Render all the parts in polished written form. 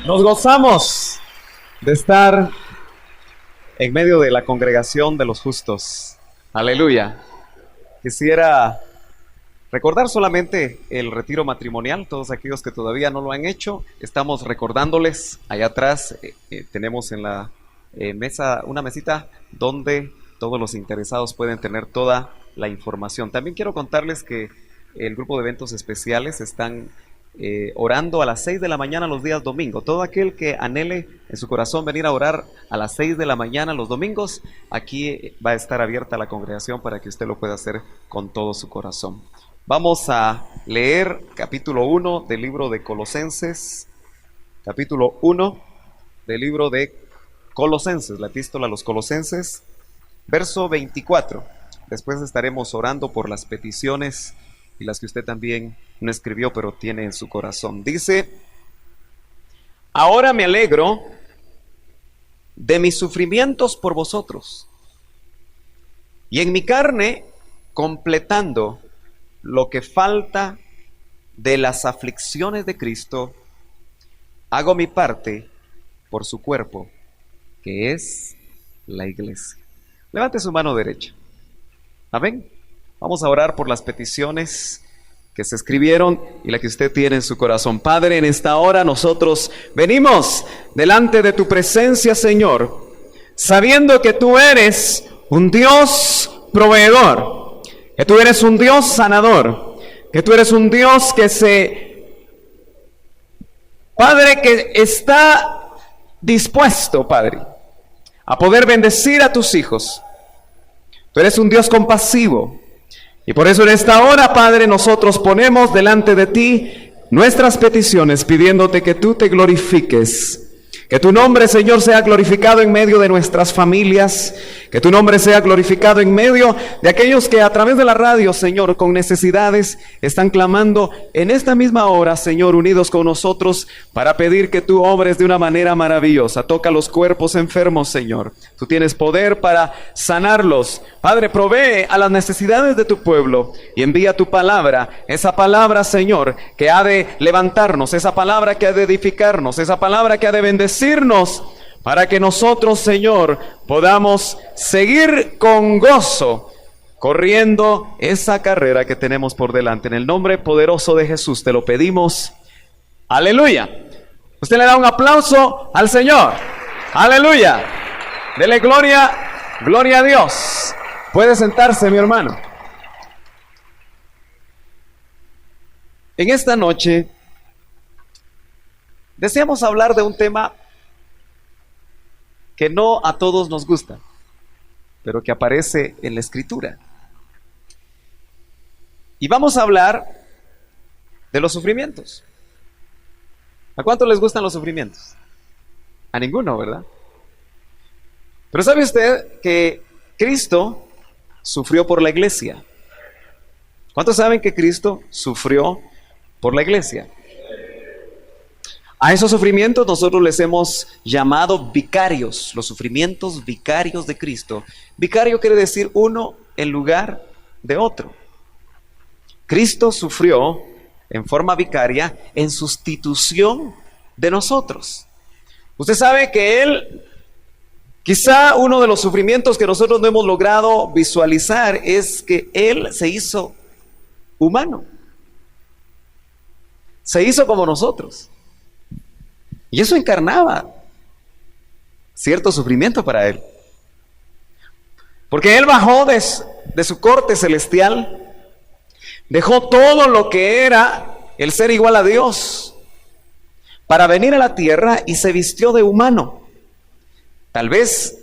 Nos gozamos de estar en medio de la congregación de los justos. Aleluya. Quisiera recordar solamente el retiro matrimonial. Todos aquellos que todavía no lo han hecho, estamos recordándoles. Allá atrás tenemos en la mesa una mesita donde todos los interesados pueden tener toda la información. También quiero contarles que el grupo de eventos especiales están orando a las 6 de la mañana los días domingos. Todo aquel que anhele en su corazón venir a orar a las 6 de la mañana los domingos, aquí va a estar abierta la congregación para que usted lo pueda hacer con todo su corazón. Vamos a leer capítulo 1 del libro de Colosenses. Capítulo 1 del libro de Colosenses, la epístola a los Colosenses, verso 24. Después estaremos orando por las peticiones y las que usted también no escribió, pero tiene en su corazón. Dice: ahora me alegro de mis sufrimientos por vosotros, y en mi carne completando lo que falta de las aflicciones de Cristo, hago mi parte por su cuerpo, que es la iglesia. Levante su mano derecha. Amén. Vamos a orar por las peticiones que se escribieron y la que usted tiene en su corazón. Padre, en esta hora nosotros venimos delante de tu presencia, Señor, sabiendo que tú eres un Dios proveedor, que tú eres un Dios sanador, que tú eres un Dios Padre, que está dispuesto, Padre, a poder bendecir a tus hijos. Tú eres un Dios compasivo. Y por eso en esta hora, Padre, nosotros ponemos delante de ti nuestras peticiones, pidiéndote que tú te glorifiques. Que tu nombre, Señor, sea glorificado en medio de nuestras familias. Que tu nombre sea glorificado en medio de aquellos que a través de la radio, Señor, con necesidades, están clamando en esta misma hora, Señor, unidos con nosotros, para pedir que tú obres de una manera maravillosa. Toca los cuerpos enfermos, Señor. Tú tienes poder para sanarlos. Padre, provee a las necesidades de tu pueblo y envía tu palabra. Esa palabra, Señor, que ha de levantarnos, esa palabra que ha de edificarnos, esa palabra que ha de bendecirnos, para que nosotros, Señor, podamos seguir con gozo corriendo esa carrera que tenemos por delante. En el nombre poderoso de Jesús te lo pedimos. Aleluya. Usted le da un aplauso al Señor. Aleluya. Dele gloria a Dios. Puede sentarse, mi hermano. En esta noche deseamos hablar de un tema que no a todos nos gusta, pero que aparece en la Escritura. Y vamos a hablar de los sufrimientos. ¿A cuántos les gustan los sufrimientos? A ninguno, ¿verdad? Pero ¿sabe usted que Cristo sufrió por la iglesia? ¿Cuántos saben que Cristo sufrió por la iglesia? A esos sufrimientos nosotros les hemos llamado vicarios, los sufrimientos vicarios de Cristo. Vicario quiere decir uno en lugar de otro. Cristo sufrió en forma vicaria en sustitución de nosotros. Usted sabe que Él, quizá uno de los sufrimientos que nosotros no hemos logrado visualizar es que Él se hizo humano. Se hizo como nosotros. Y eso encarnaba cierto sufrimiento para Él. Porque Él bajó de su corte celestial, dejó todo lo que era el ser igual a Dios, para venir a la tierra y se vistió de humano. Tal vez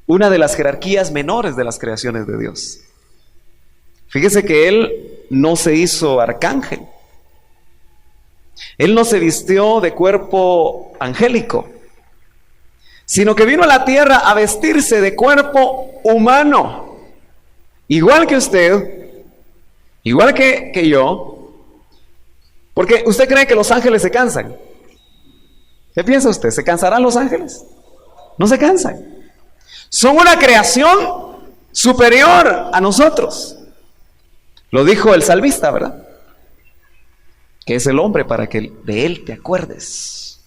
una de las jerarquías menores de las creaciones de Dios. Fíjese que Él no se hizo arcángel. Él no se vistió de cuerpo angélico, sino que vino a la tierra a vestirse de cuerpo humano, igual que usted, igual que yo. Porque usted cree que los ángeles se cansan. ¿Qué piensa usted? ¿Se cansarán los ángeles? No se cansan. Son una creación superior a nosotros. Lo dijo el salmista, ¿verdad? que es el hombre, para que de él te acuerdes.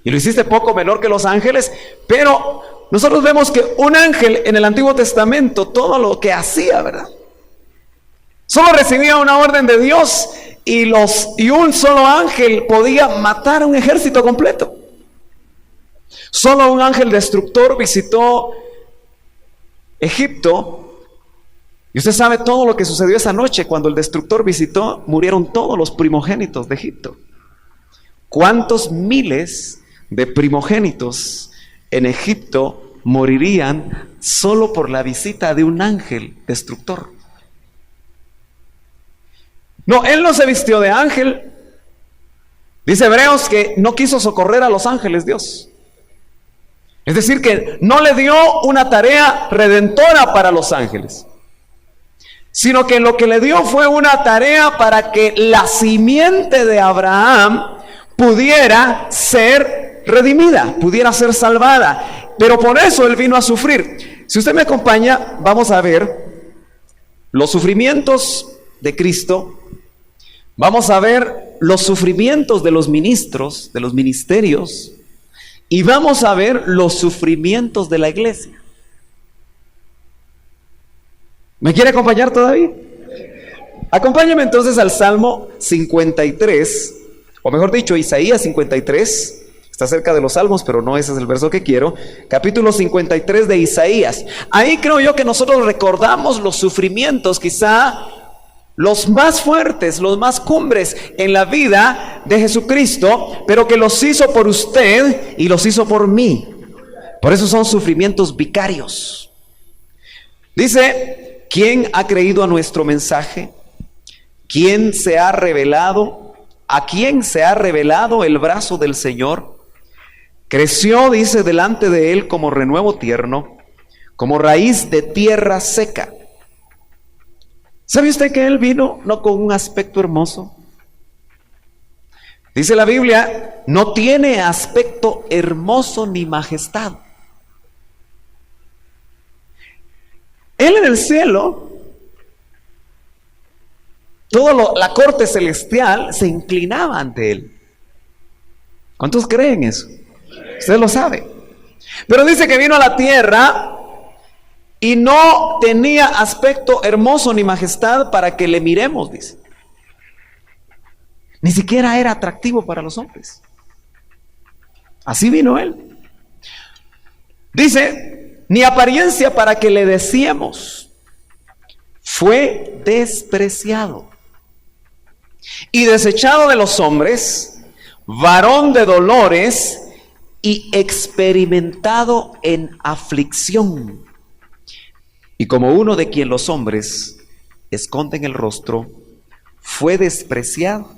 Y lo hiciste poco menor que los ángeles, pero nosotros vemos que un ángel en el Antiguo Testamento, todo lo que hacía, ¿verdad? Solo recibía una orden de Dios y un solo ángel podía matar a un ejército completo. Solo un ángel destructor visitó Egipto, y usted sabe todo lo que sucedió esa noche. Cuando el destructor visitó, murieron todos los primogénitos de Egipto. ¿Cuántos miles de primogénitos en Egipto morirían solo por la visita de un ángel destructor? No, él no se vistió de ángel. Dice Hebreos que no quiso socorrer a los ángeles Dios. Es decir, que no le dio una tarea redentora para los ángeles, sino que lo que le dio fue una tarea para que la simiente de Abraham pudiera ser redimida, pudiera ser salvada. Pero por eso él vino a sufrir. Si usted me acompaña, vamos a ver los sufrimientos de Cristo. Vamos a ver los sufrimientos de los ministros, de los ministerios, y vamos a ver los sufrimientos de la iglesia. ¿Me quiere acompañar todavía? Acompáñeme entonces al Salmo 53, o mejor dicho, Isaías 53. Está cerca de los Salmos, pero no ese es el verso que quiero. Capítulo 53 de Isaías. Ahí creo yo que nosotros recordamos los sufrimientos, quizá los más fuertes, los más cumbres en la vida de Jesucristo, pero que los hizo por usted y los hizo por mí. Por eso son sufrimientos vicarios. Dice: ¿quién ha creído a nuestro mensaje? ¿Quién se ha revelado? ¿A quién se ha revelado el brazo del Señor? Creció, dice, delante de él como renuevo tierno, como raíz de tierra seca. ¿Sabe usted que él vino no con un aspecto hermoso? Dice la Biblia, no tiene aspecto hermoso ni majestad. Él en el cielo, toda la corte celestial se inclinaba ante él. ¿Cuántos creen eso? Usted lo sabe. Pero dice que vino a la tierra y no tenía aspecto hermoso ni majestad para que le miremos, dice. Ni siquiera era atractivo para los hombres. Así vino él. Dice, ni apariencia para que le deseemos. Fue despreciado y desechado de los hombres, varón de dolores y experimentado en aflicción. Y como uno de quien los hombres esconden el rostro, fue despreciado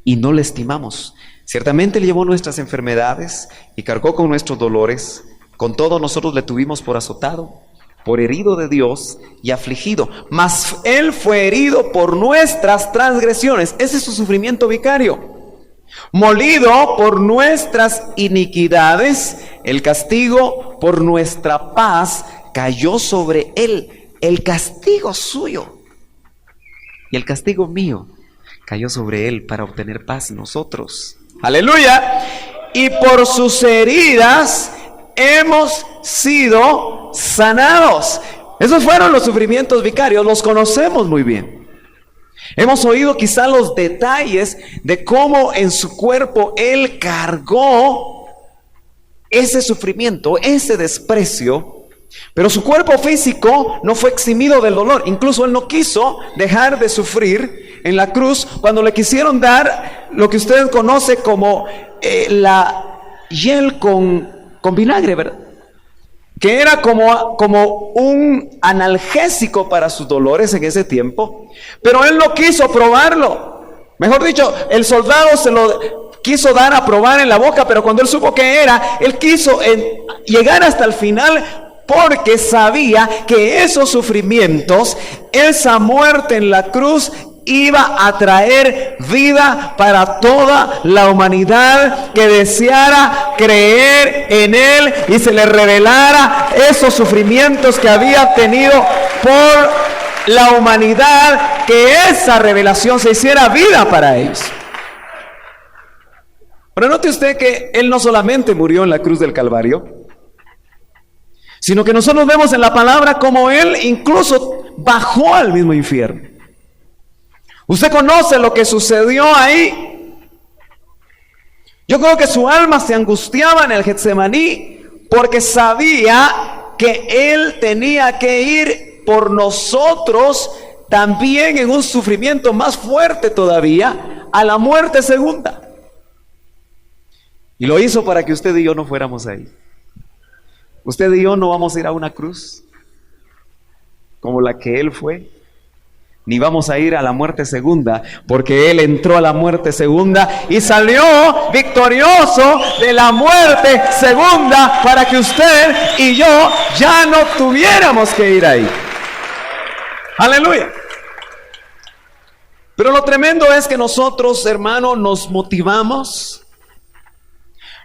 y no le estimamos. Ciertamente él llevó nuestras enfermedades y cargó con nuestros dolores. Con todo nosotros le tuvimos por azotado, por herido de Dios y afligido. Mas él fue herido por nuestras transgresiones. Ese es su sufrimiento vicario. Molido por nuestras iniquidades, el castigo por nuestra paz cayó sobre él. El castigo suyo y el castigo mío cayó sobre él para obtener paz en nosotros. ¡Aleluya! Y por sus heridas hemos sido sanados. Esos fueron los sufrimientos vicarios, los conocemos muy bien. Hemos oído quizá los detalles de cómo en su cuerpo él cargó ese sufrimiento, ese desprecio. Pero su cuerpo físico no fue eximido del dolor. Incluso él no quiso dejar de sufrir en la cruz cuando le quisieron dar lo que usted conoce como la hiel con vinagre, ¿verdad? Que era como un analgésico para sus dolores en ese tiempo. Pero él no quiso probarlo. Mejor dicho, el soldado se lo quiso dar a probar en la boca, pero cuando él supo qué era, él quiso llegar hasta el final, porque sabía que esos sufrimientos, esa muerte en la cruz, iba a traer vida para toda la humanidad que deseara creer en él y se le revelara esos sufrimientos que había tenido por la humanidad que esa revelación se hiciera vida para ellos. Pero note usted que Él no solamente murió en la cruz del Calvario, sino que nosotros vemos en la palabra como Él incluso bajó al mismo infierno. Usted conoce lo que sucedió ahí. Yo creo que su alma se angustiaba en el Getsemaní porque sabía que Él tenía que ir por nosotros también en un sufrimiento más fuerte todavía, a la muerte segunda. Y lo hizo para que usted y yo no fuéramos ahí. Usted y yo no vamos a ir a una cruz como la que Él fue, ni vamos a ir a la muerte segunda, porque Él entró a la muerte segunda y salió victorioso de la muerte segunda para que usted y yo ya no tuviéramos que ir ahí. Aleluya. Pero lo tremendo es que nosotros, hermano, nos motivamos.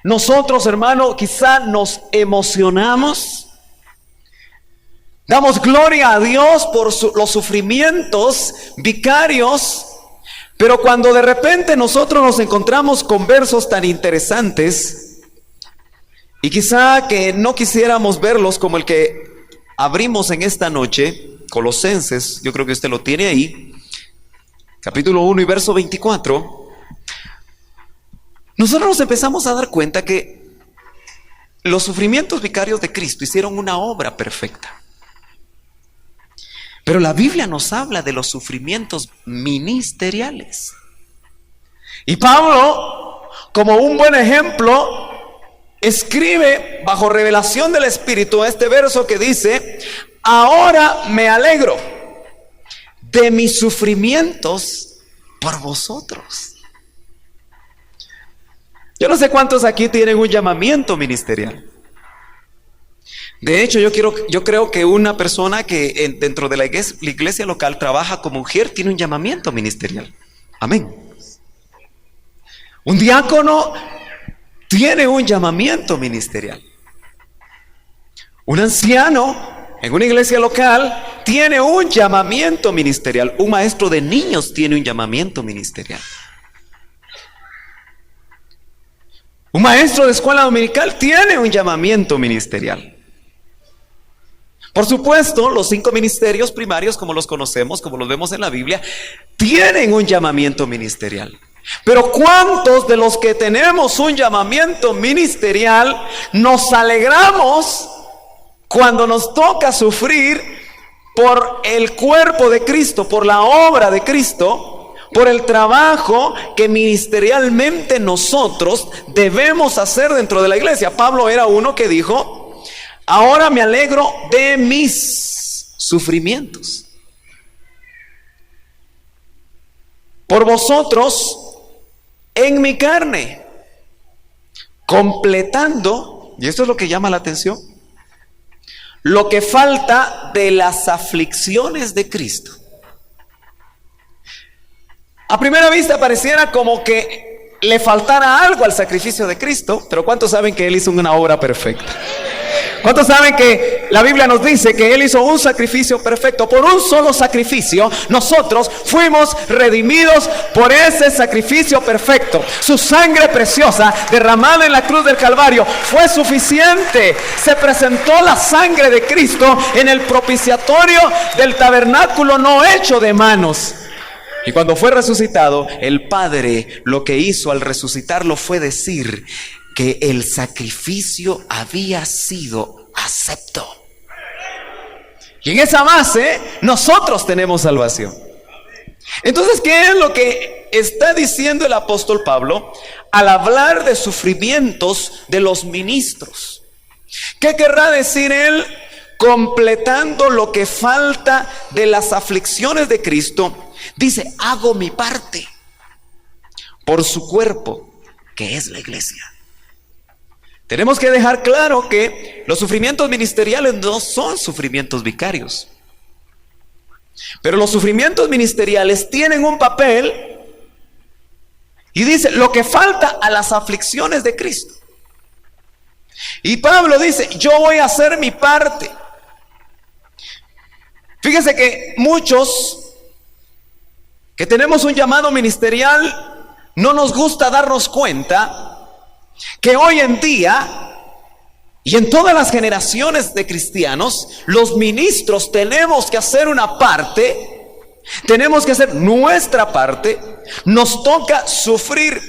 Nosotros, hermano, quizá nos emocionamos. Damos gloria a Dios por los sufrimientos vicarios. Pero cuando de repente nosotros nos encontramos con versos tan interesantes, y quizá que no quisiéramos verlos como el que abrimos en esta noche, Colosenses, yo creo que usted lo tiene ahí, capítulo 1 y verso 24, nosotros nos empezamos a dar cuenta que los sufrimientos vicarios de Cristo hicieron una obra perfecta. Pero la Biblia nos habla de los sufrimientos ministeriales. Y Pablo, como un buen ejemplo, escribe bajo revelación del Espíritu este verso que dice: ahora me alegro de mis sufrimientos por vosotros. Yo no sé cuántos aquí tienen un llamamiento ministerial. De hecho, yo creo que una persona que dentro de la iglesia local trabaja como mujer tiene un llamamiento ministerial. Amén. Un diácono tiene un llamamiento ministerial. Un anciano en una iglesia local tiene un llamamiento ministerial. Un maestro de niños tiene un llamamiento ministerial. Un maestro de escuela dominical tiene un llamamiento ministerial. Por supuesto, los 5 ministerios primarios, como los conocemos, como los vemos en la Biblia, tienen un llamamiento ministerial. Pero ¿cuántos de los que tenemos un llamamiento ministerial nos alegramos cuando nos toca sufrir por el cuerpo de Cristo, por la obra de Cristo, por el trabajo que ministerialmente nosotros debemos hacer dentro de la iglesia? Pablo era uno que dijo: ahora me alegro de mis sufrimientos por vosotros en mi carne, completando, y esto es lo que llama la atención, lo que falta de las aflicciones de Cristo. A primera vista pareciera como que le faltara algo al sacrificio de Cristo, pero ¿cuántos saben que Él hizo una obra perfecta? ¿Cuántos saben que la Biblia nos dice que Él hizo un sacrificio perfecto? Por un solo sacrificio nosotros fuimos redimidos por ese sacrificio perfecto. Su sangre preciosa derramada en la cruz del Calvario fue suficiente. Se presentó la sangre de Cristo en el propiciatorio del tabernáculo no hecho de manos. Y cuando fue resucitado, el Padre lo que hizo al resucitarlo fue decir que el sacrificio había sido acepto. Y en esa base nosotros tenemos salvación. Entonces, ¿qué es lo que está diciendo el apóstol Pablo al hablar de sufrimientos de los ministros? ¿Qué querrá decir él completando lo que falta de las aflicciones de Cristo? Dice: hago mi parte por su cuerpo, que es la iglesia. Tenemos que dejar claro que los sufrimientos ministeriales no son sufrimientos vicarios. Pero los sufrimientos ministeriales tienen un papel. Y dice: lo que falta a las aflicciones de Cristo. Y Pablo dice: yo voy a hacer mi parte. Fíjese que muchos que tenemos un llamado ministerial no nos gusta darnos cuenta que hoy en día y en todas las generaciones de cristianos, los ministros tenemos que hacer una parte, tenemos que hacer nuestra parte, nos toca sufrir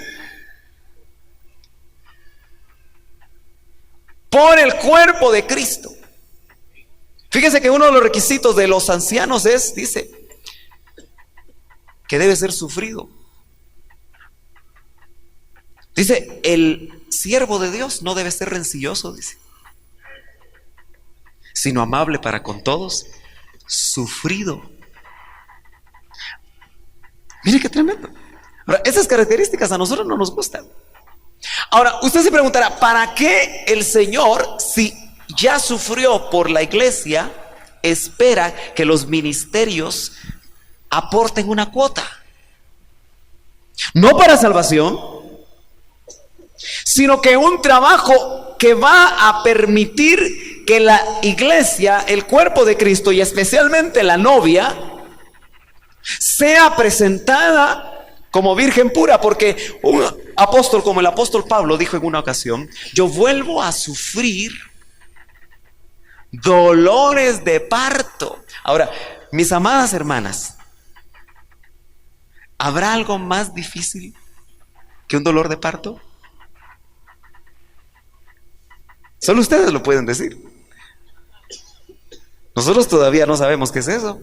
por el cuerpo de Cristo. Fíjese que uno de los requisitos de los ancianos dice, que debe ser sufrido. Dice, el siervo de Dios no debe ser rencilloso, dice, sino amable para con todos, sufrido. Mire qué tremendo. Ahora, esas características a nosotros no nos gustan. Ahora, usted se preguntará, ¿para qué el Señor, si ya sufrió por la iglesia, espera que los ministerios aporten una cuota? No para salvación, sino que un trabajo que va a permitir que la iglesia, el cuerpo de Cristo y especialmente la novia, sea presentada como virgen pura, porque un apóstol como el apóstol Pablo dijo en una ocasión, yo vuelvo a sufrir dolores de parto. Ahora, mis amadas hermanas, ¿habrá algo más difícil que un dolor de parto? Solo ustedes lo pueden decir. Nosotros todavía no sabemos qué es eso.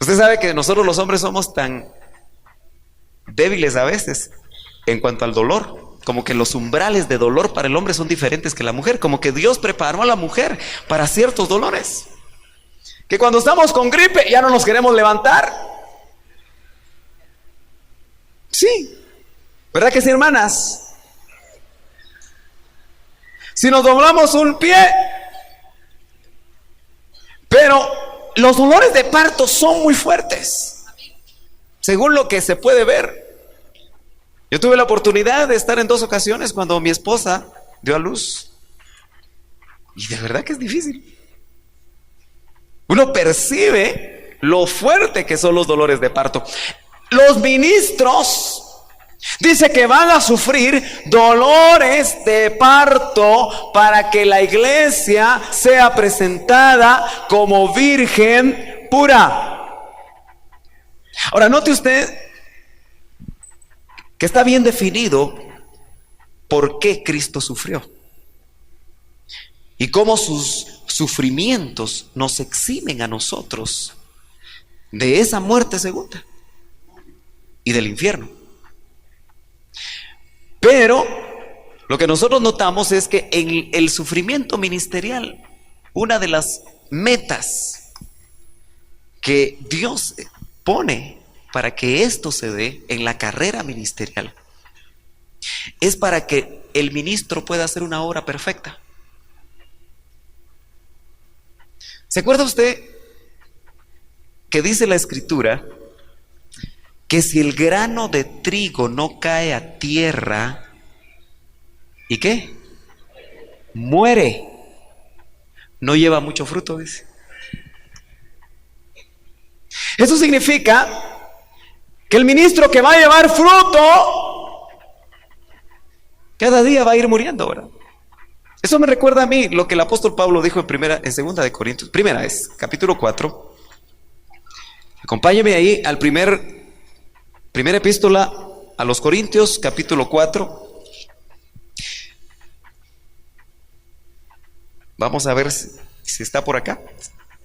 Usted sabe que nosotros los hombres somos tan débiles a veces en cuanto al dolor, como que los umbrales de dolor para el hombre son diferentes que la mujer, como que Dios preparó a la mujer para ciertos dolores, que cuando estamos con gripe ya no nos queremos levantar. Sí, ¿verdad que sí, hermanas? Si nos doblamos un pie, pero los dolores de parto son muy fuertes, según lo que se puede ver. Yo tuve la oportunidad de estar en 2 ocasiones cuando mi esposa dio a luz, y de verdad que es difícil. Uno percibe lo fuerte que son los dolores de parto. Los ministros dice que van a sufrir dolores de parto para que la iglesia sea presentada como virgen pura. Ahora, note usted que está bien definido por qué Cristo sufrió y cómo sus sufrimientos nos eximen a nosotros de esa muerte segunda y del infierno. Pero lo que nosotros notamos es que en el sufrimiento ministerial, una de las metas que Dios pone para que esto se dé en la carrera ministerial es para que el ministro pueda hacer una obra perfecta. ¿Se acuerda usted que dice la Escritura que si el grano de trigo no cae a tierra, ¿y qué? Muere. No lleva mucho fruto, dice. Eso significa que el ministro que va a llevar fruto, cada día va a ir muriendo, ¿verdad? Eso me recuerda a mí lo que el apóstol Pablo dijo en segunda de Corintios, capítulo 4. Acompáñeme ahí al primera epístola a los Corintios, capítulo 4. Vamos a ver si está por acá.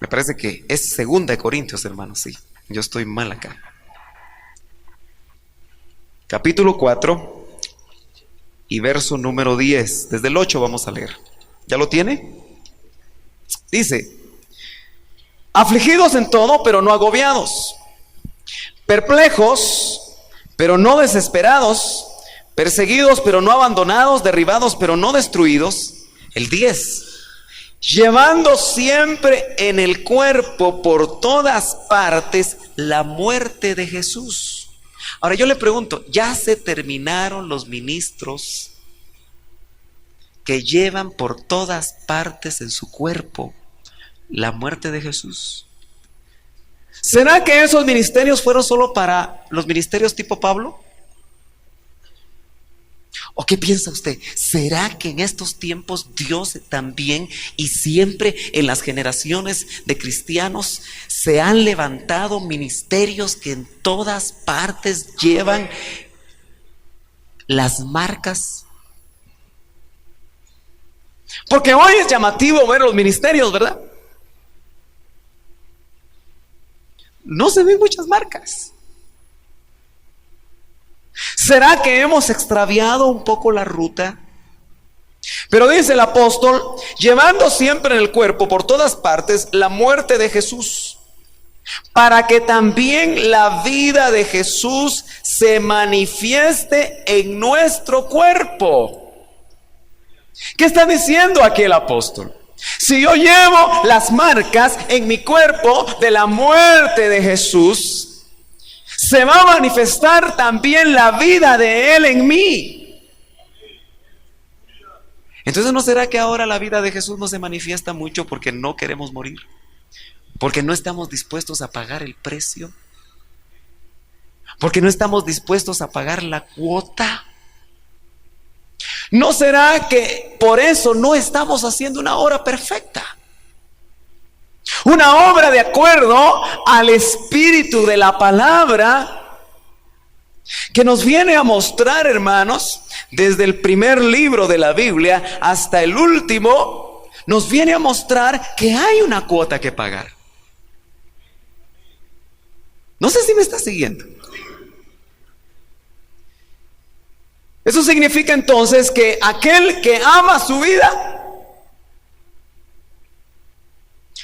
Me parece que es segunda de Corintios, hermanos. Sí, yo estoy mal acá. Capítulo 4 y verso número 10. Desde el 8 vamos a leer. ¿Ya lo tiene? Dice: afligidos en todo, pero no agobiados, perplejos, pero no desesperados, perseguidos, pero no abandonados, derribados, pero no destruidos. El 10. Llevando siempre en el cuerpo por todas partes la muerte de Jesús. Ahora yo le pregunto, ¿ya se terminaron los ministros que llevan por todas partes en su cuerpo la muerte de Jesús? ¿Será que esos ministerios fueron solo para los ministerios tipo Pablo? ¿O qué piensa usted? ¿Será que en estos tiempos Dios también y siempre en las generaciones de cristianos se han levantado ministerios que en todas partes llevan las marcas? Porque hoy es llamativo ver los ministerios, ¿verdad? No se ven muchas marcas. ¿Será que hemos extraviado un poco la ruta? Pero dice el apóstol, llevando siempre en el cuerpo por todas partes la muerte de Jesús, para que también la vida de Jesús se manifieste en nuestro cuerpo. ¿Qué está diciendo aquí el apóstol? Si yo llevo las marcas en mi cuerpo de la muerte de Jesús, se va a manifestar también la vida de Él en mí. Entonces, ¿no será que ahora la vida de Jesús no se manifiesta mucho porque no queremos morir? Porque no estamos dispuestos a pagar el precio. Porque no estamos dispuestos a pagar la cuota. ¿No será que por eso no estamos haciendo una obra perfecta? Una obra de acuerdo al espíritu de la palabra que nos viene a mostrar, hermanos, desde el primer libro de la Biblia hasta el último, nos viene a mostrar que hay una cuota que pagar. No sé si me está siguiendo. Eso significa entonces que aquel que ama su vida,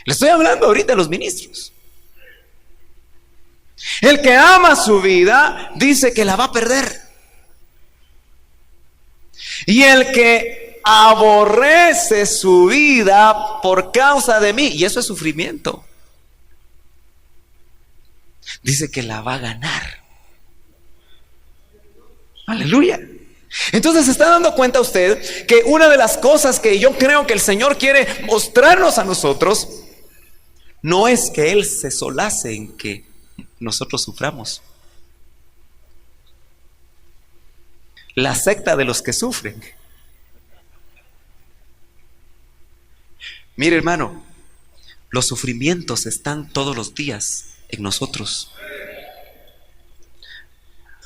le estoy hablando ahorita a los ministros, el que ama su vida dice que la va a perder. Y el que aborrece su vida por causa de mí, y eso es sufrimiento, dice que la va a ganar. Aleluya. Entonces, ¿se está dando cuenta usted que una de las cosas que yo creo que el Señor quiere mostrarnos a nosotros no es que Él se solace en que nosotros suframos? La secta de los que sufren. Mire, hermano, los sufrimientos están todos los días en nosotros.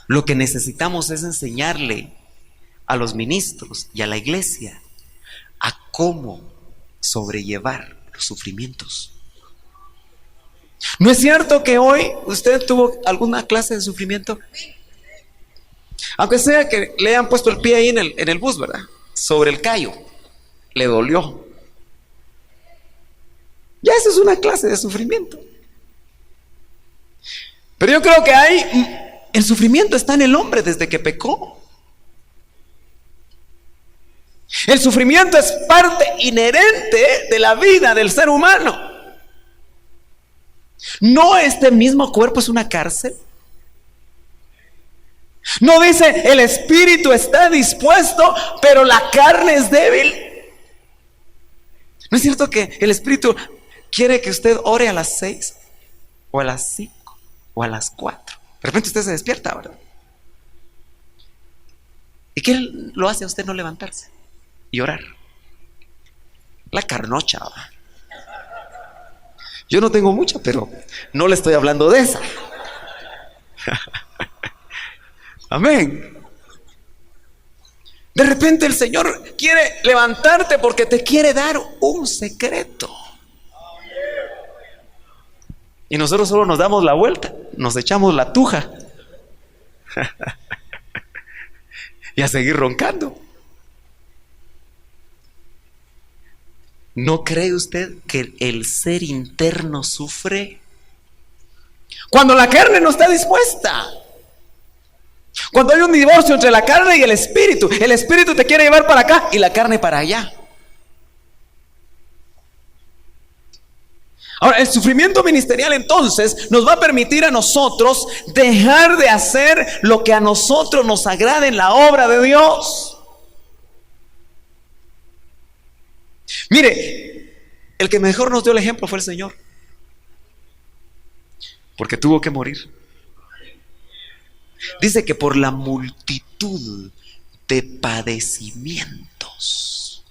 Lo que necesitamos es enseñarle a los ministros y a la iglesia a cómo sobrellevar los sufrimientos. ¿No es cierto que hoy usted tuvo alguna clase de sufrimiento? Aunque sea que le hayan puesto el pie ahí en el bus, ¿verdad? Sobre el callo. Le dolió. Ya eso es una clase de sufrimiento. Pero yo creo que el sufrimiento está en el hombre desde que pecó. El sufrimiento es parte inherente de la vida del ser humano. ¿No este mismo cuerpo es una cárcel? ¿No dice el espíritu está dispuesto, pero la carne es débil? ¿No es cierto que el espíritu quiere que usted ore a las 6 o a las 5 o a las 4? De repente usted se despierta, ¿verdad? ¿Y qué lo hace a usted no levantarse y orar? La carnocha, ¿verdad? Yo no tengo mucha, pero no le estoy hablando de esa. Amén. De repente el Señor quiere levantarte porque te quiere dar un secreto. Y nosotros solo nos damos la vuelta, nos echamos la tuja y a seguir roncando. ¿No cree usted que el ser interno sufre? Cuando la carne no está dispuesta. Cuando hay un divorcio entre la carne y el espíritu te quiere llevar para acá y la carne para allá. Ahora, el sufrimiento ministerial entonces nos va a permitir a nosotros dejar de hacer lo que a nosotros nos agrada en la obra de Dios. Mire, el que mejor nos dio el ejemplo fue el Señor, porque tuvo que morir. Dice que por la multitud de padecimientos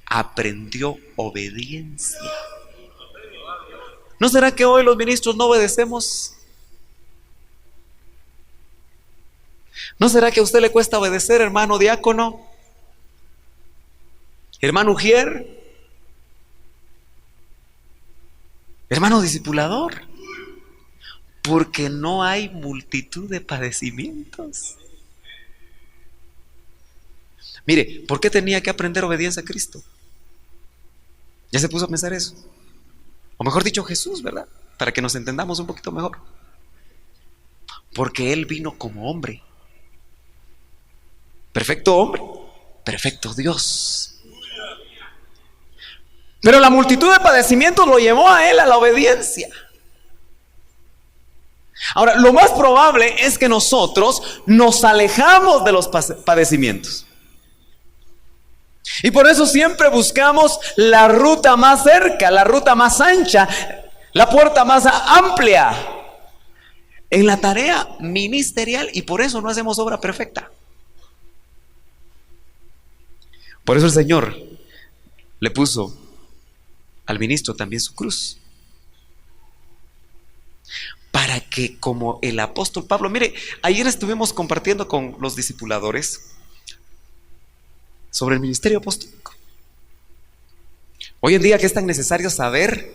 aprendió obediencia. ¿No será que hoy los ministros no obedecemos? ¿No será que a usted le cuesta obedecer, hermano diácono? Hermano ujier, hermano discipulador, porque no hay multitud de padecimientos. Mire, ¿por qué tenía que aprender obediencia a Cristo? ¿Ya se puso a pensar eso? O mejor dicho, Jesús, ¿verdad? Para que nos entendamos un poquito mejor. Porque Él vino como hombre. Perfecto hombre, perfecto Dios. Pero la multitud de padecimientos lo llevó a Él a la obediencia. Ahora, lo más probable es que nosotros nos alejamos de los padecimientos. Y por eso siempre buscamos la ruta más cerca, la ruta más ancha, la puerta más amplia en la tarea ministerial, y por eso no hacemos obra perfecta. Por eso el Señor le puso al ministro también su cruz, para que, como el apóstol Pablo, mire, ayer estuvimos compartiendo con los discipuladores sobre el ministerio apostólico. Hoy en día, que es tan necesario saber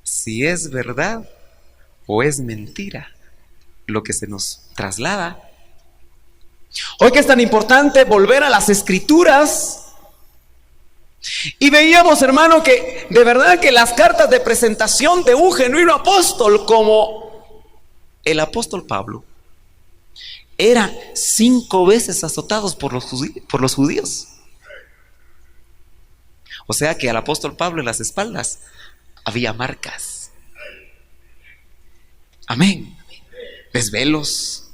si es verdad o es mentira lo que se nos traslada. Hoy que es tan importante volver a las escrituras. Y veíamos, hermano, que de verdad que las cartas de presentación de un genuino apóstol como el apóstol Pablo eran 5 veces azotados por los judíos. O sea que al apóstol Pablo en las espaldas había marcas. Amén. Desvelos,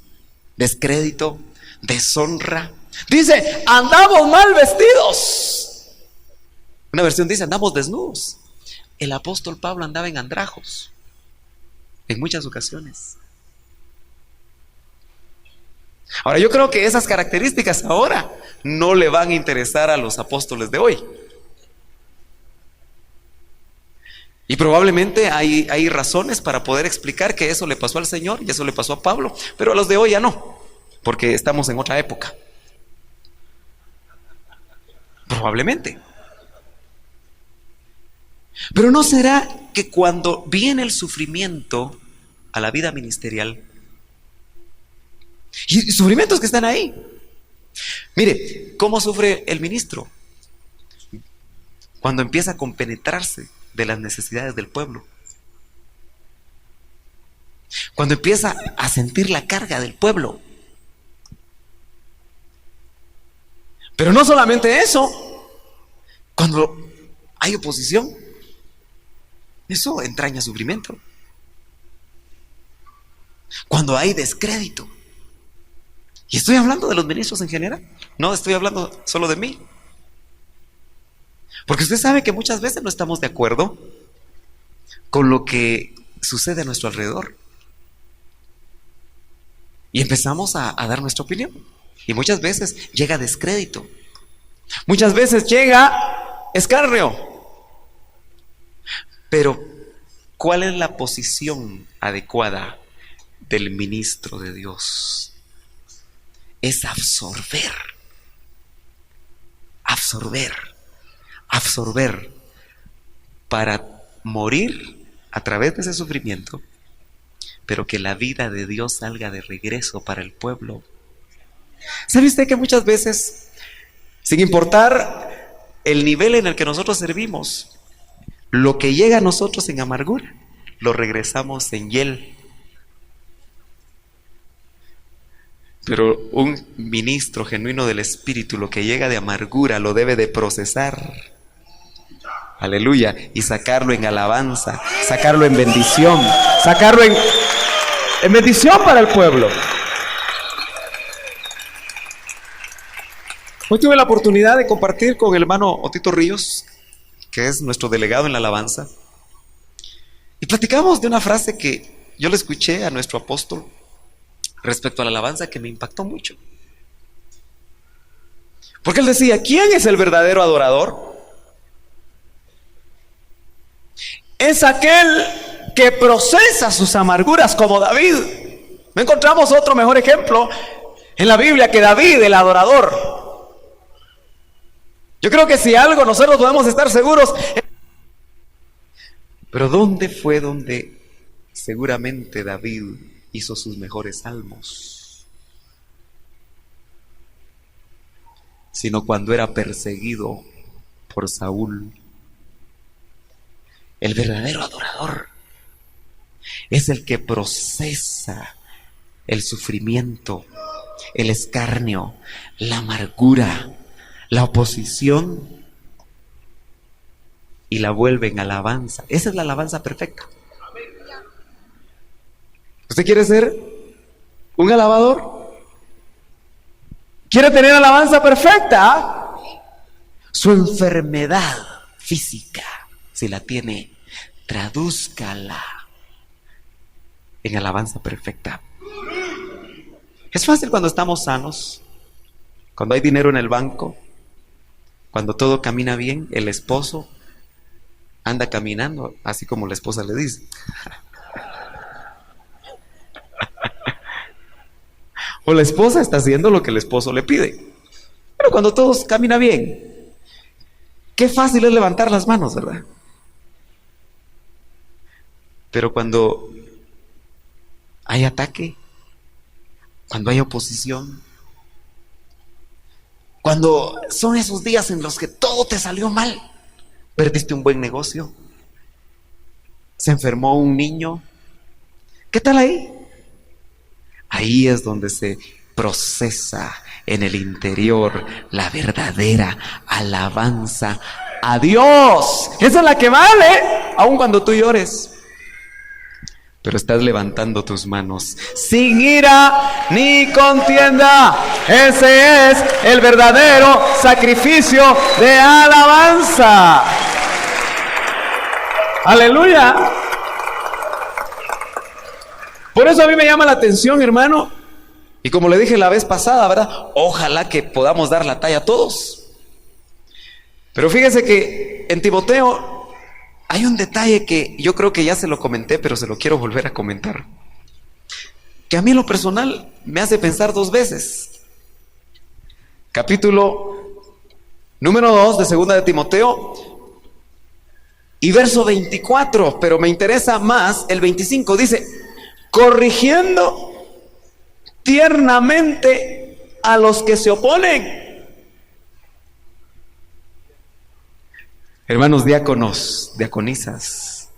descrédito, deshonra. Dice, andamos mal vestidos. Una versión dice, andamos desnudos. El apóstol Pablo andaba en andrajos en muchas ocasiones. Ahora, yo creo que esas características ahora no le van a interesar a los apóstoles de hoy. Y probablemente hay razones para poder explicar que eso le pasó al Señor y eso le pasó a Pablo, pero a los de hoy ya no, porque estamos en otra época. Probablemente. Pero ¿no será que cuando viene el sufrimiento a la vida ministerial, y sufrimientos que están ahí, mire, ¿cómo sufre el ministro? Cuando empieza a compenetrarse de las necesidades del pueblo, cuando empieza a sentir la carga del pueblo. Pero no solamente eso, cuando hay oposición, eso entraña sufrimiento. Cuando hay descrédito, y estoy hablando de los ministros en general, no estoy hablando solo de mí, porque usted sabe que muchas veces no estamos de acuerdo con lo que sucede a nuestro alrededor, y empezamos a dar nuestra opinión, y muchas veces llega descrédito, muchas veces llega escarnio. Pero ¿cuál es la posición adecuada del ministro de Dios? Es absorber para morir a través de ese sufrimiento, pero que la vida de Dios salga de regreso para el pueblo. ¿Sabe usted que muchas veces, sin importar el nivel en el que nosotros servimos, lo que llega a nosotros en amargura, lo regresamos en hiel? Pero un ministro genuino del Espíritu, lo que llega de amargura, lo debe de procesar. Aleluya. Y sacarlo en alabanza, sacarlo en bendición, sacarlo en bendición para el pueblo. Hoy tuve la oportunidad de compartir con el hermano Otito Ríos que es nuestro delegado en la alabanza, y platicamos de una frase que yo le escuché a nuestro apóstol respecto a la alabanza que me impactó mucho. Porque él decía, ¿quién es el verdadero adorador? Es aquel que procesa sus amarguras como David. No encontramos otro mejor ejemplo en la Biblia que David, el adorador. Yo creo que si algo nosotros podemos estar seguros. Pero ¿dónde fue donde seguramente David hizo sus mejores salmos? Sino cuando era perseguido por Saúl. El verdadero adorador es el que procesa el sufrimiento, el escarnio, la amargura, la oposición, y la vuelve en alabanza. Esa es la alabanza perfecta. ¿Usted quiere ser un alabador? ¿Quiere tener alabanza perfecta? Su enfermedad física, si la tiene, tradúzcala en alabanza perfecta. Es fácil cuando estamos sanos, cuando hay dinero en el banco, cuando todo camina bien. El esposo anda caminando así como la esposa le dice. O la esposa está haciendo lo que el esposo le pide. Pero cuando todo camina bien, qué fácil es levantar las manos, ¿verdad? Pero cuando hay ataque, cuando hay oposición, cuando son esos días en los que todo te salió mal, perdiste un buen negocio, se enfermó un niño, ¿qué tal ahí? Ahí es donde se procesa en el interior la verdadera alabanza a Dios. Esa es la que vale, aun cuando tú llores. Pero estás levantando tus manos sin ira ni contienda. Ese es el verdadero sacrificio de alabanza. Aleluya. Por eso a mí me llama la atención, hermano. Y como le dije la vez pasada, ¿verdad? Ojalá que podamos dar la talla a todos. Pero fíjese que en Timoteo hay un detalle que yo creo que ya se lo comenté, pero se lo quiero volver a comentar, que a mí en lo personal me hace pensar dos veces. Capítulo número 2 de segunda de Timoteo y verso 24, pero me interesa más el 25. Dice, corrigiendo tiernamente a los que se oponen. Hermanos diáconos, diaconisas,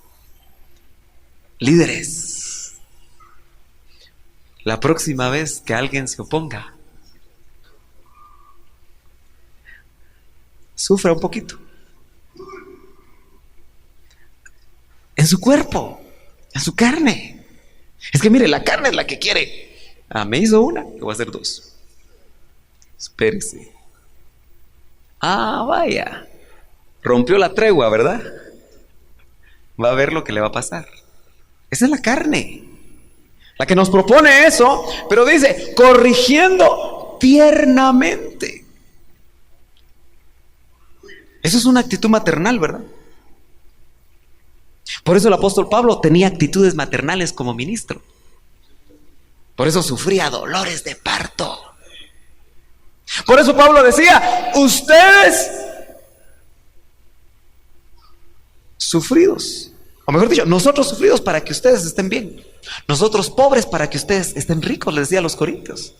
líderes, la próxima vez que alguien se oponga, sufra un poquito en su cuerpo, en su carne. Es que mire, la carne es la que quiere. Me hizo una, le voy a hacer dos. Espérese. Vaya, rompió la tregua, ¿verdad? Va a ver lo que le va a pasar. Esa es la carne, la que nos propone eso, pero dice, corrigiendo tiernamente. Eso es una actitud maternal, ¿verdad? Por eso el apóstol Pablo tenía actitudes maternales como ministro. Por eso sufría dolores de parto. Por eso Pablo decía, ustedes sufridos, o mejor dicho, nosotros sufridos para que ustedes estén bien, nosotros pobres para que ustedes estén ricos, les decía a los corintios.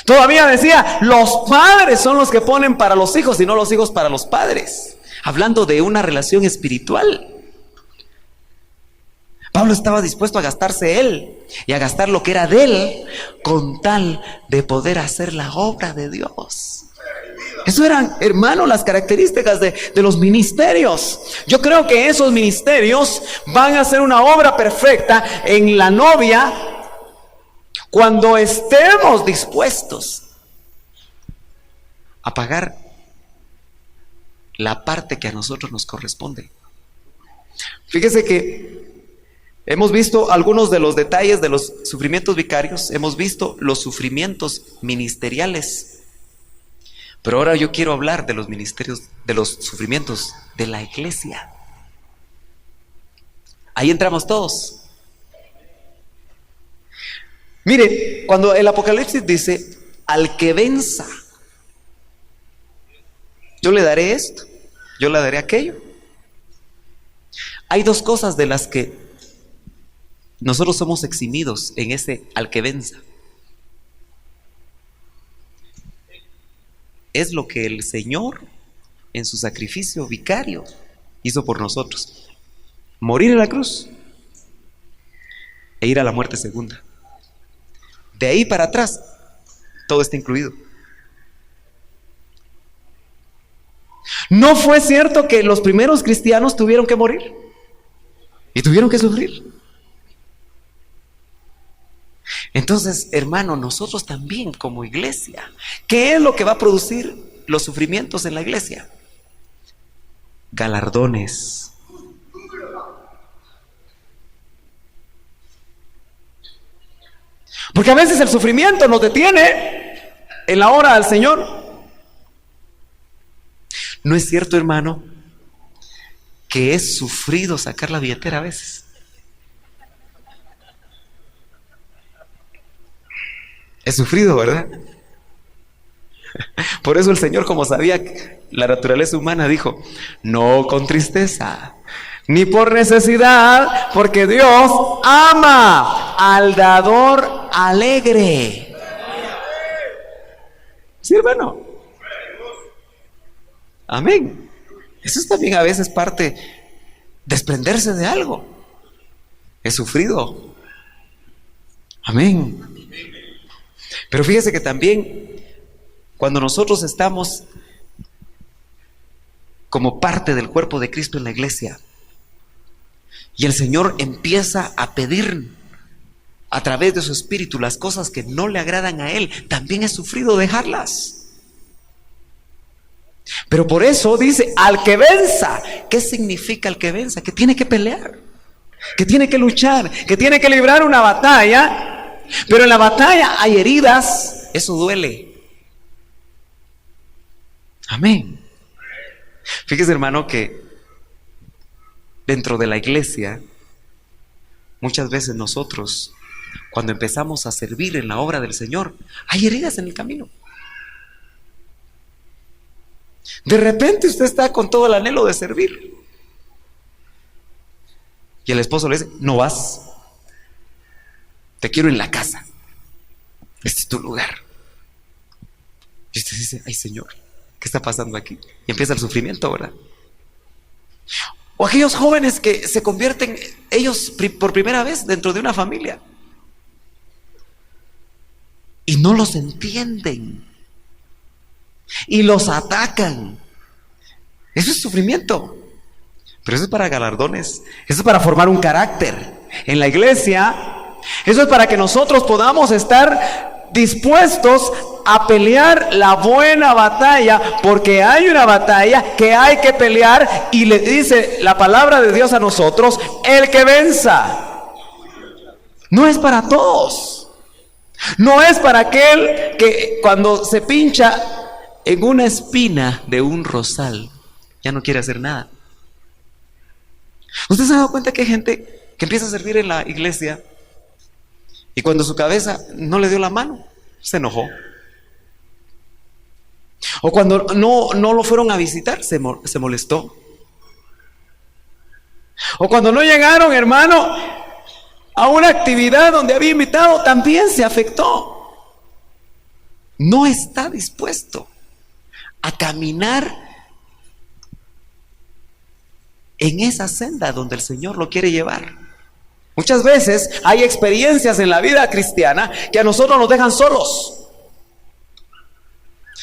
Todavía decía, los padres son los que ponen para los hijos y no los hijos para los padres, hablando de una relación espiritual. Pablo estaba dispuesto a gastarse él y a gastar lo que era de él con tal de poder hacer la obra de Dios. Eso eran, hermano, las características de los ministerios. Yo creo que esos ministerios van a ser una obra perfecta en la novia cuando estemos dispuestos a pagar la parte que a nosotros nos corresponde. Fíjese que hemos visto algunos de los detalles de los sufrimientos vicarios, hemos visto los sufrimientos ministeriales, pero ahora yo quiero hablar de los ministerios, de los sufrimientos de la iglesia. Ahí entramos todos. Mire, cuando el Apocalipsis dice, al que venza, yo le daré esto, yo le daré aquello. Hay dos cosas de las que nosotros somos eximidos en ese al que venza. Es lo que el Señor en su sacrificio vicario hizo por nosotros: morir en la cruz e ir a la muerte segunda. De ahí para atrás, todo está incluido. ¿No fue cierto que los primeros cristianos tuvieron que morir y tuvieron que sufrir? Entonces, hermano, nosotros también como iglesia, ¿qué es lo que va a producir los sufrimientos en la iglesia? Galardones. Porque a veces el sufrimiento nos detiene en la hora del Señor. ¿No es cierto, hermano, que es sufrido sacar la billetera a veces? Es sufrido, ¿verdad? Por eso el Señor, como sabía la naturaleza humana, dijo: no con tristeza, ni por necesidad, porque Dios ama al dador alegre. ¿Sí, hermano? Amén. Eso es también a veces parte de desprenderse de algo. Es sufrido. Amén. Pero fíjese que también cuando nosotros estamos como parte del cuerpo de Cristo en la iglesia y el Señor empieza a pedir a través de su espíritu las cosas que no le agradan a Él, también es sufrido dejarlas. Pero por eso dice, al que venza. ¿Qué significa el que venza? Que tiene que pelear, que tiene que luchar, que tiene que librar una batalla. Pero en la batalla hay heridas, eso duele. Amén. Fíjese, hermano, que dentro de la iglesia, muchas veces nosotros, cuando empezamos a servir en la obra del Señor, hay heridas en el camino. De repente usted está con todo el anhelo de servir y el esposo le dice: no vas, te quiero en la casa, este es tu lugar. Y usted dice: ay, Señor, ¿qué está pasando aquí? Y empieza el sufrimiento, ¿verdad? O aquellos jóvenes que se convierten ellos por primera vez dentro de una familia y no los entienden y los atacan. Eso es sufrimiento. Pero eso es para galardones. Eso es para formar un carácter en la iglesia. Eso es para que nosotros podamos estar dispuestos a pelear la buena batalla, porque hay una batalla que hay que pelear, y le dice la palabra de Dios a nosotros: el que venza. No es para todos. No es para aquel que cuando se pincha en una espina de un rosal ya no quiere hacer nada. ¿Usted se ha dado cuenta que hay gente que empieza a servir en la iglesia y cuando su cabeza no le dio la mano, se enojó? O cuando no lo fueron a visitar, se molestó. O cuando no llegaron, hermano, a una actividad donde había invitado, también se afectó. No está dispuesto a caminar en esa senda donde el Señor lo quiere llevar. Muchas veces hay experiencias en la vida cristiana que a nosotros nos dejan solos.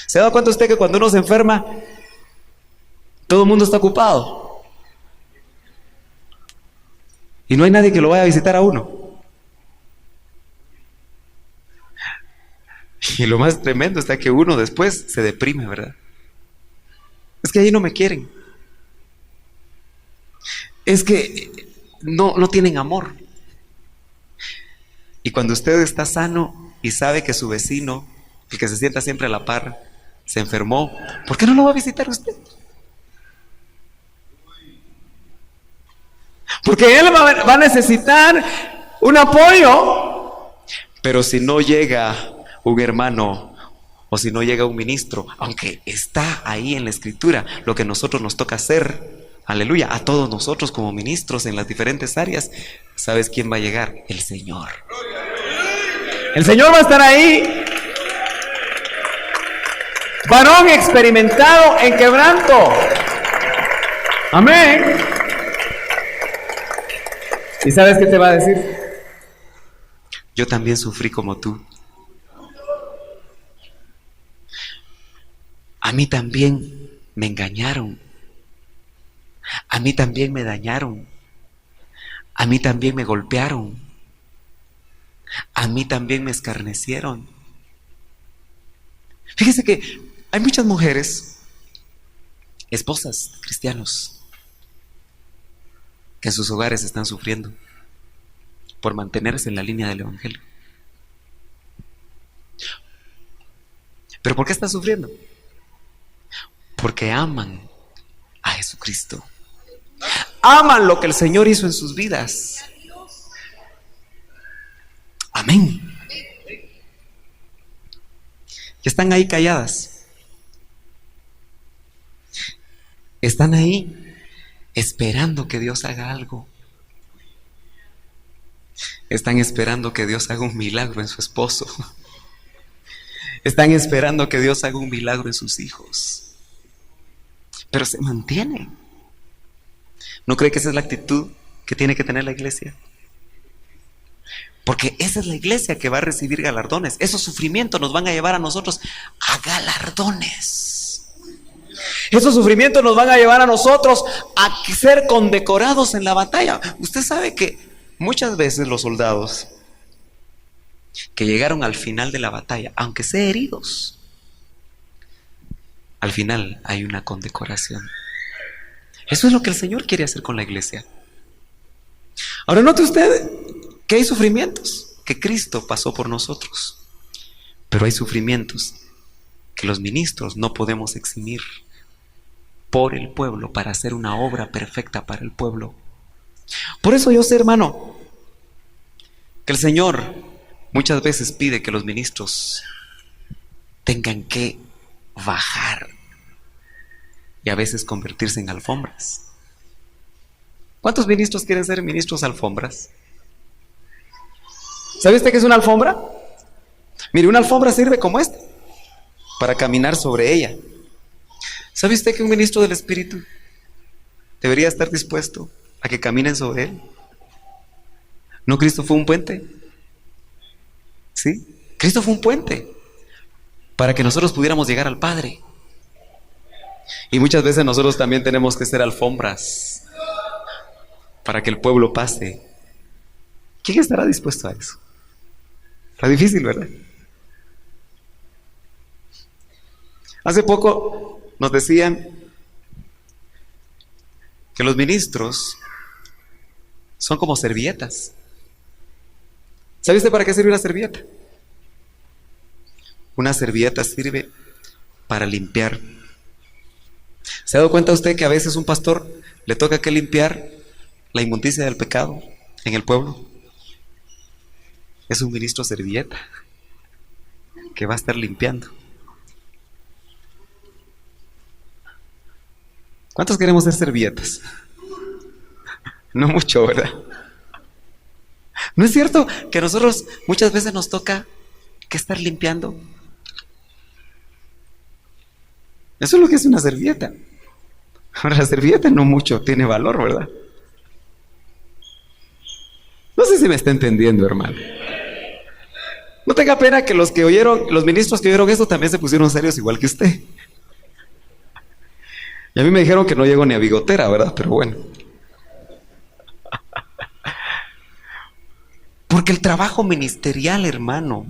¿Se ha dado cuenta usted que cuando uno se enferma, todo el mundo está ocupado y no hay nadie que lo vaya a visitar a uno? Y lo más tremendo está que uno después se deprime, ¿verdad? Es que ahí no me quieren. Es que no tienen amor. Y cuando usted está sano y sabe que su vecino, el que se sienta siempre a la par, se enfermó, ¿por qué no lo va a visitar usted? Porque él va a necesitar un apoyo. Pero si no llega un hermano o si no llega un ministro, aunque está ahí en la escritura, lo que nosotros nos toca hacer, aleluya, a todos nosotros como ministros en las diferentes áreas, ¿sabes quién va a llegar? El Señor. El Señor va a estar ahí. Varón experimentado en quebranto. Amén. ¿Y sabes qué te va a decir? Yo también sufrí como tú. A mí también me engañaron. A mí también me dañaron. A mí también me golpearon. A mí también me escarnecieron. Fíjese que hay muchas mujeres, esposas de cristianos, que en sus hogares están sufriendo por mantenerse en la línea del evangelio. ¿Pero por qué están sufriendo? Porque aman a Jesucristo. Aman lo que el Señor hizo en sus vidas. Amén. Y están ahí calladas. Están ahí esperando que Dios haga algo. Están esperando que Dios haga un milagro en su esposo. Están esperando que Dios haga un milagro en sus hijos. Pero se mantienen. ¿No cree que esa es la actitud que tiene que tener la iglesia? Porque esa es la iglesia que va a recibir galardones. Esos sufrimientos nos van a llevar a nosotros a galardones. Esos sufrimientos nos van a llevar a nosotros a ser condecorados en la batalla. Usted sabe que muchas veces los soldados que llegaron al final de la batalla, aunque sea heridos, al final hay una condecoración. Eso es lo que el Señor quiere hacer con la iglesia. Ahora note usted que hay sufrimientos que Cristo pasó por nosotros, pero hay sufrimientos que los ministros no podemos eximir por el pueblo para hacer una obra perfecta para el pueblo. Por eso yo sé, hermano, que el Señor muchas veces pide que los ministros tengan que bajar y a veces convertirse en alfombras. ¿Cuántos ministros quieren ser ministros alfombras? ¿Sabe usted qué es una alfombra? Mire, una alfombra sirve como esta, para caminar sobre ella. ¿Sabe usted que un ministro del Espíritu debería estar dispuesto a que caminen sobre él? ¿No Cristo fue un puente? ¿Sí? Cristo fue un puente para que nosotros pudiéramos llegar al Padre. Y muchas veces nosotros también tenemos que ser alfombras para que el pueblo pase. ¿Quién estará dispuesto a eso? Está difícil, ¿verdad? Hace poco nos decían que los ministros son como servilletas. ¿Sabe usted para qué sirve una servilleta? Una servilleta sirve para limpiar. ¿Se ha dado cuenta usted que a veces un pastor le toca que limpiar la inmundicia del pecado en el pueblo? Es un ministro servilleta que va a estar limpiando. ¿Cuántos queremos ser servilletas? No mucho, ¿verdad? ¿No es cierto que a nosotros muchas veces nos toca que estar limpiando? Eso es lo que es una servilleta. Ahora, la servilleta no mucho tiene valor, ¿verdad? No sé si me está entendiendo, hermano. No tenga pena que los ministros que oyeron esto también se pusieron serios igual que usted. Y a mí me dijeron que no llego ni a bigotera, ¿verdad? Pero bueno. Porque el trabajo ministerial, hermano,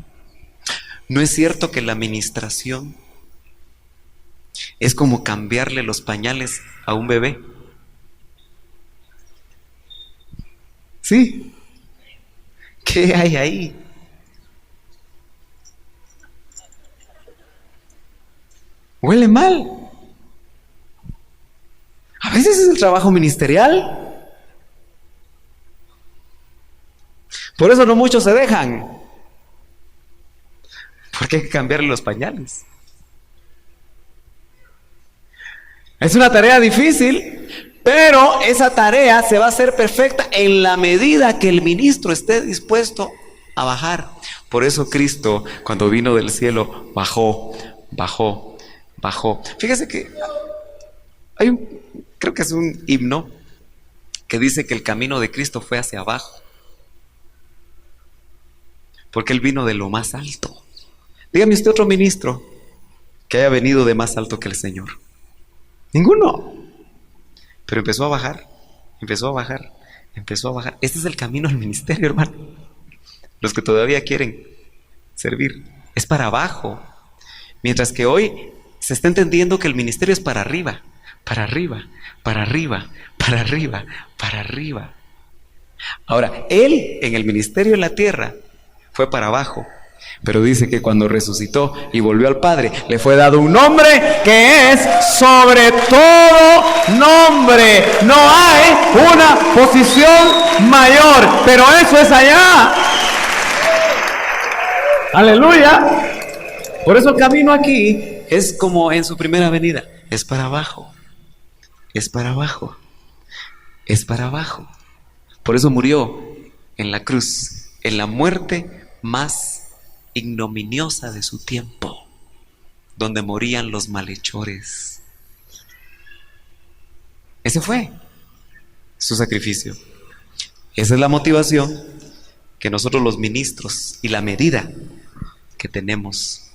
no es cierto que la administración Es como cambiarle los pañales a un bebé. ¿Sí? ¿Qué hay ahí? Huele mal. A veces es el trabajo ministerial. Por eso no muchos se dejan. Porque hay que cambiarle los pañales. Es una tarea difícil, pero esa tarea se va a hacer perfecta en la medida que el ministro esté dispuesto a bajar. Por eso Cristo, cuando vino del cielo, bajó. Fíjese que creo que es un himno que dice que el camino de Cristo fue hacia abajo, porque Él vino de lo más alto. Dígame usted otro ministro que haya venido de más alto que el Señor. Ninguno. Pero empezó a bajar. Este es el camino al ministerio, hermano. Los que todavía quieren servir, es para abajo. Mientras que hoy se está entendiendo que el ministerio es para arriba. Ahora, Él en el ministerio en la tierra fue para abajo. Pero dice que cuando resucitó y volvió al Padre, le fue dado un nombre que es sobre todo nombre. No hay una posición mayor, pero eso es allá. Aleluya. Por eso el camino aquí es como en su primera venida. Es para abajo. Por eso murió en la cruz, en la muerte más ignominiosa de su tiempo, donde morían los malhechores. Ese fue su sacrificio. Esa es la motivación que nosotros los ministros y la medida que tenemos,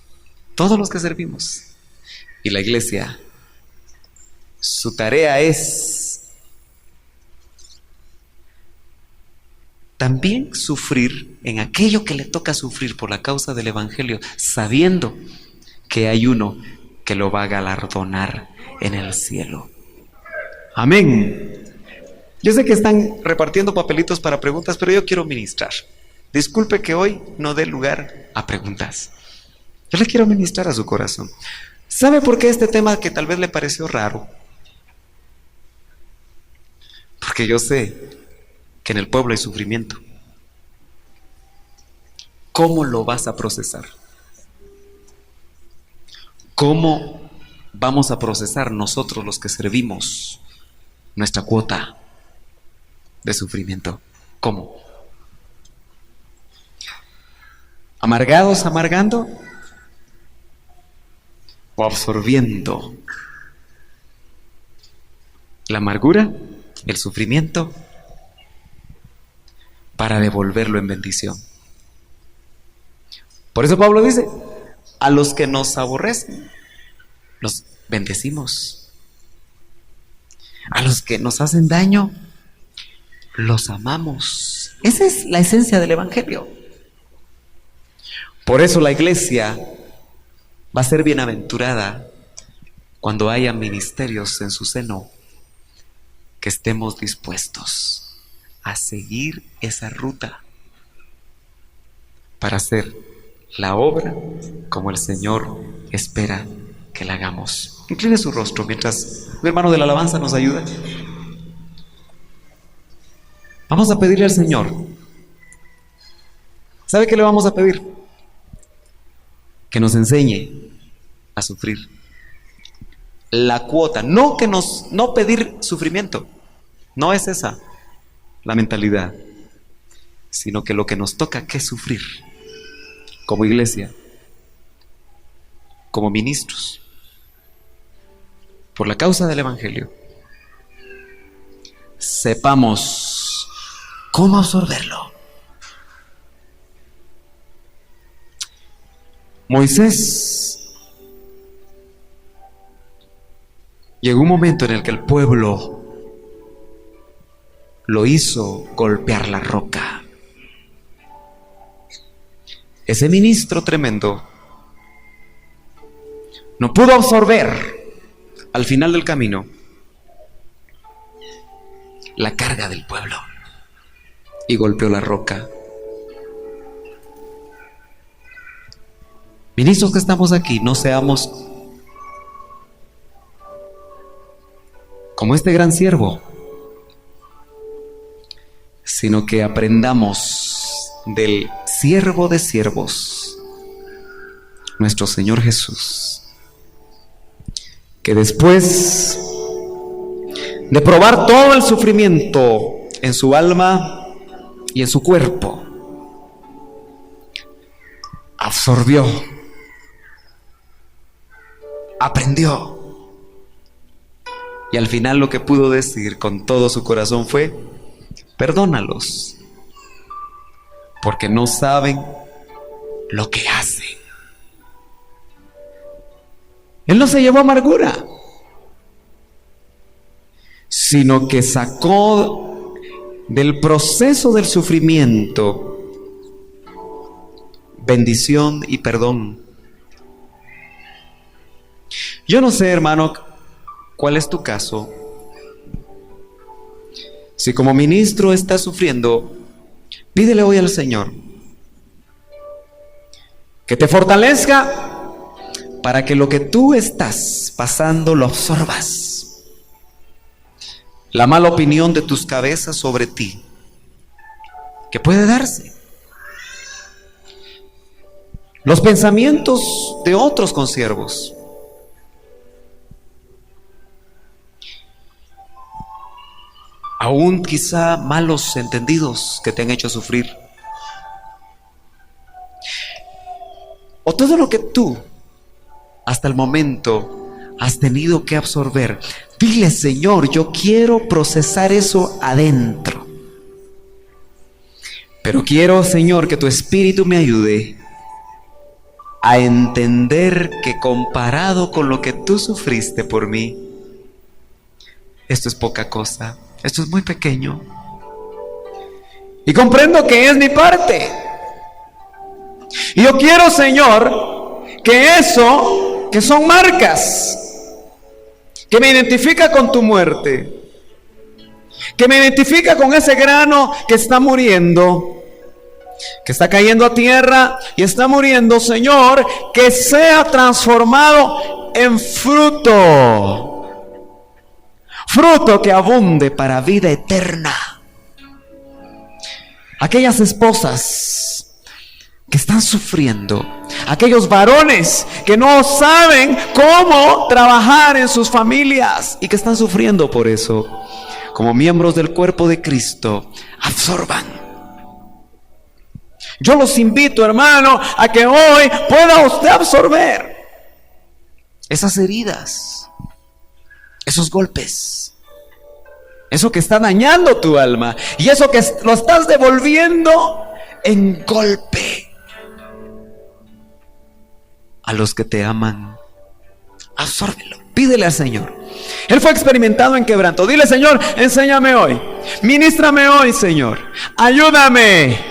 todos los que servimos. Y la iglesia, su tarea es también sufrir en aquello que le toca sufrir por la causa del Evangelio, sabiendo que hay uno que lo va a galardonar en el cielo. Amén. Yo sé que están repartiendo papelitos para preguntas, pero yo quiero ministrar. Disculpe que hoy no dé lugar a preguntas. Yo le quiero ministrar a su corazón. ¿Sabe por qué este tema que tal vez le pareció raro? Porque yo sé que en el pueblo hay sufrimiento. ¿Cómo lo vas a procesar? ¿Cómo vamos a procesar nosotros los que servimos nuestra cuota de sufrimiento? ¿Cómo? ¿Amargados, amargando? ¿O absorbiendo la amargura, el sufrimiento, para devolverlo en bendición? Por eso Pablo dice, a los que nos aborrecen, los bendecimos. A los que nos hacen daño, los amamos. Esa es la esencia del Evangelio. Por eso la iglesia va a ser bienaventurada cuando haya ministerios en su seno que estemos dispuestos a seguir esa ruta para hacer la obra como el Señor espera que la hagamos. Incline su rostro mientras mi hermano de la alabanza nos ayuda. Vamos a pedirle al Señor. ¿Sabe qué le vamos a pedir? Que nos enseñe a sufrir. La cuota, no pedir sufrimiento, no es esa la mentalidad, sino que lo que nos toca que es sufrir como iglesia, como ministros, por la causa del Evangelio, sepamos cómo absorberlo. Moisés llegó un momento en el que el pueblo lo hizo golpear la roca. Ese ministro tremendo no pudo absorber al final del camino, la carga del pueblo y golpeó la roca. Ministros que estamos aquí, no seamos como este gran siervo, sino que aprendamos del siervo de siervos, nuestro Señor Jesús, que después de probar todo el sufrimiento en su alma y en su cuerpo, absorbió, aprendió, y al final lo que pudo decir con todo su corazón fue: perdónalos, porque no saben lo que hacen. Él no se llevó amargura, sino que sacó del proceso del sufrimiento bendición y perdón. Yo no sé, hermano, cuál es tu caso. Si como ministro estás sufriendo, pídele hoy al Señor que te fortalezca para que lo que tú estás pasando lo absorbas. La mala opinión de tus cabezas sobre ti, que puede darse. Los pensamientos de otros consiervos. Aún quizá malos entendidos que te han hecho sufrir. O todo lo que tú hasta el momento has tenido que absorber. Dile: Señor, yo quiero procesar eso adentro. Pero quiero, Señor, que tu Espíritu me ayude a entender que comparado con lo que tú sufriste por mí, esto es poca cosa, esto es muy pequeño. Y comprendo que es mi parte. Y yo quiero, Señor, que eso, que son marcas, que me identifica con tu muerte, que me identifica con ese grano que está muriendo, que está cayendo a tierra y está muriendo, Señor, que sea transformado en fruto, fruto que abunde para vida eterna. Aquellas esposas que están sufriendo, aquellos varones que no saben cómo trabajar en sus familias y que están sufriendo por eso, como miembros del cuerpo de Cristo, absorban. Yo los invito, hermano, a que hoy pueda usted absorber esas heridas, esos golpes, eso que está dañando tu alma y eso que lo estás devolviendo en golpe a los que te aman. Absórbelo, pídele al Señor. Él fue experimentado en quebranto. Dile: Señor, enséñame hoy, ministrame hoy, Señor, ayúdame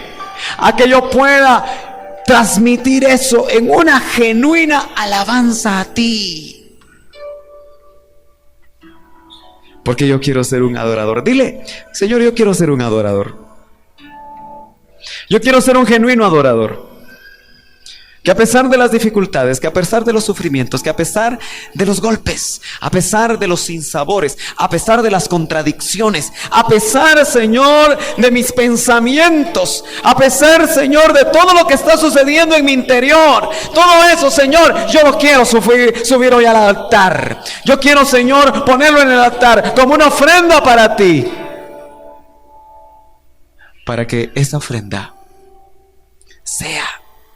a que yo pueda transmitir eso en una genuina alabanza a ti, porque yo quiero ser un adorador. Dile: Señor, yo quiero ser un adorador. Yo quiero ser un genuino adorador, que a pesar de las dificultades, que a pesar de los sufrimientos, que a pesar de los golpes, a pesar de los sinsabores, a pesar de las contradicciones, a pesar, Señor, de mis pensamientos, a pesar, Señor, de todo lo que está sucediendo en mi interior, todo eso, Señor, yo lo quiero subir hoy al altar. Yo quiero, Señor, ponerlo en el altar como una ofrenda para ti, para que esa ofrenda sea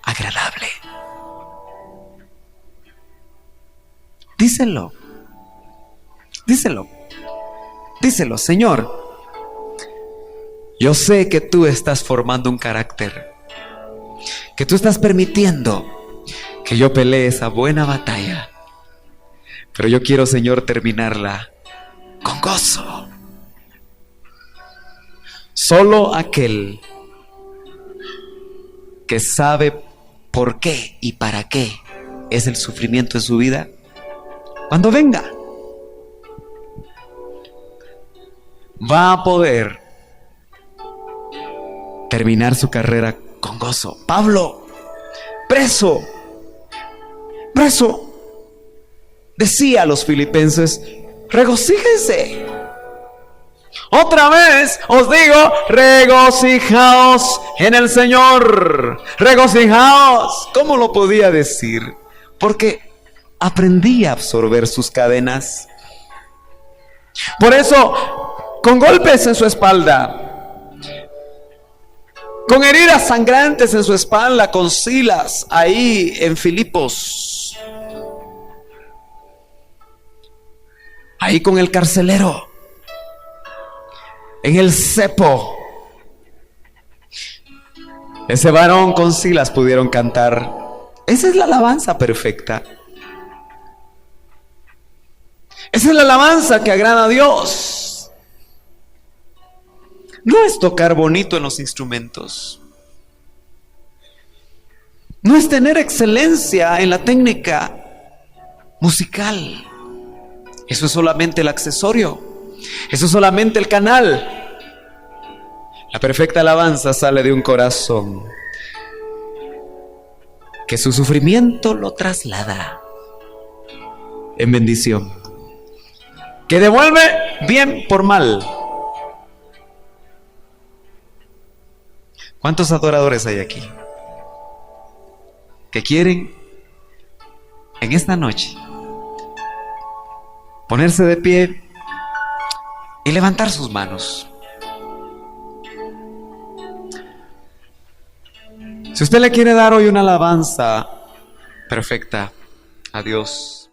agradable. Díselo, díselo, díselo: Señor, yo sé que tú estás formando un carácter, que tú estás permitiendo que yo pelee esa buena batalla, pero yo quiero, Señor, terminarla con gozo. Solo aquel que sabe por qué y para qué es el sufrimiento en su vida, cuando venga, va a poder terminar su carrera con gozo. Pablo, preso, decía a los filipenses: regocíjense. Otra vez os digo, regocijaos en el Señor. Regocijaos. ¿Cómo lo podía decir? Porque aprendí a absorber sus cadenas. Por eso, con golpes en su espalda, con heridas sangrantes en su espalda, con Silas ahí en Filipos, ahí con el carcelero, en el cepo, ese varón con Silas pudieron cantar. Esa es la alabanza perfecta. Esa es la alabanza que agrada a Dios. No es tocar bonito en los instrumentos. No es tener excelencia en la técnica musical. Eso es solamente el accesorio. Eso es solamente el canal. La perfecta alabanza sale de un corazón que su sufrimiento lo traslada en bendición, que devuelve bien por mal. ¿Cuántos adoradores hay aquí que quieren en esta noche ponerse de pie y levantar sus manos? Si usted le quiere dar hoy una alabanza perfecta a Dios,